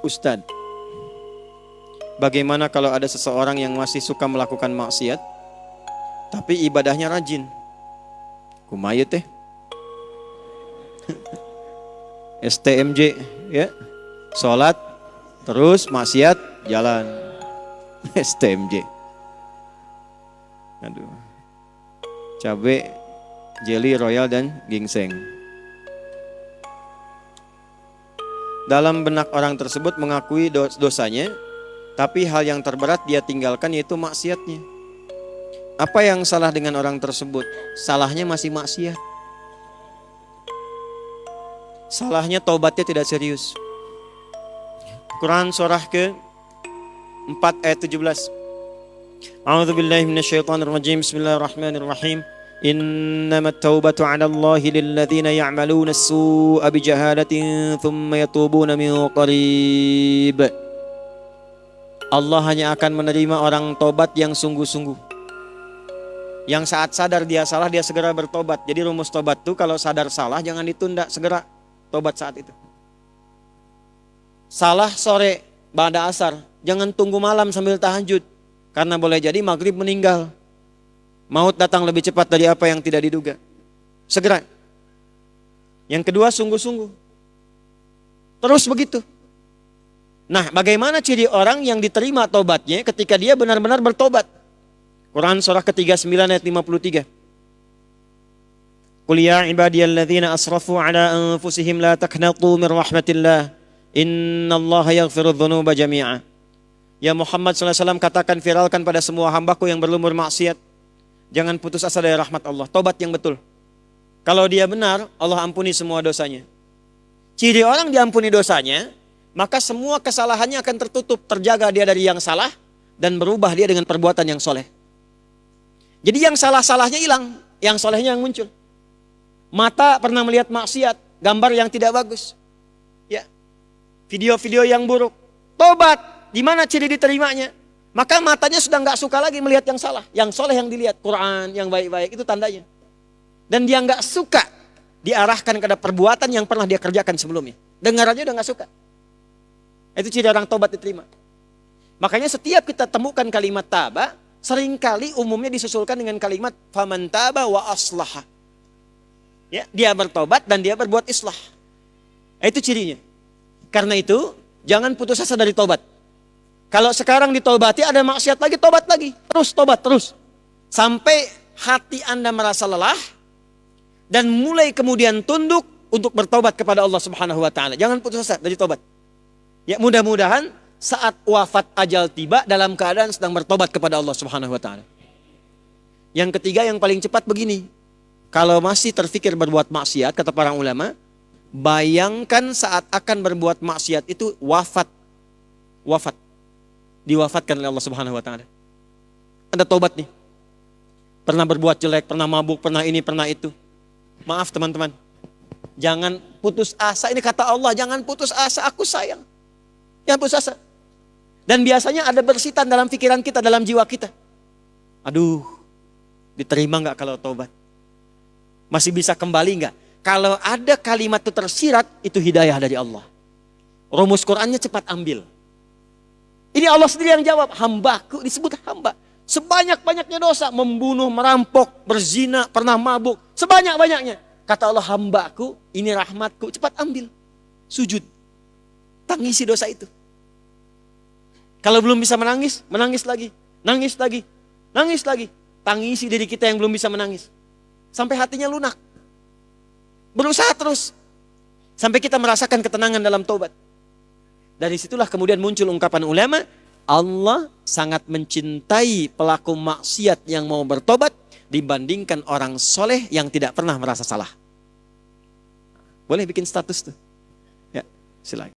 Ustadz, bagaimana kalau ada seseorang yang masih suka melakukan maksiat, tapi ibadahnya rajin? Kumaha teh? STMJ, ya, sholat, terus maksiat, jalan. STMJ. Aduh. Cabe, jelly, royal, dan ginseng. Dalam benak orang tersebut mengakui dosanya, tapi hal yang terberat dia tinggalkan yaitu maksiatnya. Apa yang salah dengan orang tersebut? Salahnya masih maksiat. Salahnya taubatnya tidak serius. Quran surah ke-4 ayat 17. A'udzubillahi minasyaitonirrajim. Bismillahirrahmanirrahim. Innamat taubatu 'ala Allahi lilladzina ya'maluna as-su'a bijahalatin thumma yatubuna min qarib. Allah hanya akan menerima orang tobat yang sungguh-sungguh. Yang saat sadar dia salah, dia segera bertobat. Jadi rumus tobat itu kalau sadar salah jangan ditunda, segera tobat saat itu. Salah sore, ba'da asar, jangan tunggu malam sambil tahajud. Karena boleh jadi maghrib meninggal. Maut datang lebih cepat dari apa yang tidak diduga. Segera. Yang kedua, sungguh-sungguh. Terus begitu. Nah, bagaimana ciri orang yang diterima tobatnya ketika dia benar-benar bertobat? Quran surah ke-39 ayat 53. Qul ya ibadiyalladzina asrafu ala anfusihim la taqnatu min rahmatillah. Innallaha yaghfirudz dzunuba jami'a. Ya Muhammad SAW, katakan, viralkan pada semua hambaku yang berlumur maksiat, jangan putus asa dari rahmat Allah. Tobat yang betul. Kalau dia benar, Allah ampuni semua dosanya. Ciri orang diampuni dosanya, maka semua kesalahannya akan tertutup, terjaga dia dari yang salah, dan berubah dia dengan perbuatan yang soleh. Jadi yang salah-salahnya hilang, yang solehnya yang muncul. Mata pernah melihat maksiat, gambar yang tidak bagus, ya, video-video yang buruk. Tobat, di mana ciri diterimanya? Maka matanya sudah nggak suka lagi melihat yang salah, yang soleh yang dilihat, Quran yang baik-baik, itu tandanya. Dan dia nggak suka diarahkan kepada perbuatan yang pernah dia kerjakan sebelumnya. Dengar aja udah nggak suka. Itu ciri orang tobat diterima. Makanya setiap kita temukan kalimat taba, seringkali umumnya disusulkan dengan kalimat faman taba wa aslaha. Ya, dia bertobat dan dia berbuat islah. Itu cirinya. Karena itu jangan putus asa dari tobat. Kalau sekarang ditobati ada maksiat lagi, tobat lagi. Terus tobat, terus. Sampai hati Anda merasa lelah dan mulai kemudian tunduk untuk bertobat kepada Allah Subhanahu wa taala. Jangan putus asa dari tobat. Ya, mudah-mudahan saat wafat ajal tiba dalam keadaan sedang bertobat kepada Allah Subhanahu wa taala. Yang ketiga yang paling cepat begini. Kalau masih terfikir berbuat maksiat, kata para ulama, bayangkan saat akan berbuat maksiat itu wafat. Wafat. Diwafatkan oleh Allah Subhanahu wa taala. Anda tobat nih. Pernah berbuat jelek, pernah mabuk, pernah ini, pernah itu. Maaf teman-teman. Jangan putus asa. Ini kata Allah, jangan putus asa, aku sayang. Jangan putus asa. Dan biasanya ada bersitan dalam pikiran kita, dalam jiwa kita. Aduh, diterima enggak kalau tobat? Masih bisa kembali enggak? Kalau ada kalimat itu tersirat, itu hidayah dari Allah. Rumus Qur'annya cepat ambil. Ini Allah sendiri yang jawab, hambaku, disebut hamba. Sebanyak-banyaknya dosa, membunuh, merampok, berzina, pernah mabuk, sebanyak-banyaknya. Kata Allah, hambaku, ini rahmatku, cepat ambil. Sujud. Tangisi dosa itu. Kalau belum bisa menangis, menangis lagi. Nangis lagi. Nangis lagi. Tangisi diri kita yang belum bisa menangis. Sampai hatinya lunak. Berusaha terus. Sampai kita merasakan ketenangan dalam taubat. Dari situlah kemudian muncul ungkapan ulama, Allah sangat mencintai pelaku maksiat yang mau bertobat dibandingkan orang soleh yang tidak pernah merasa salah. Boleh bikin status tuh. Ya, silakan.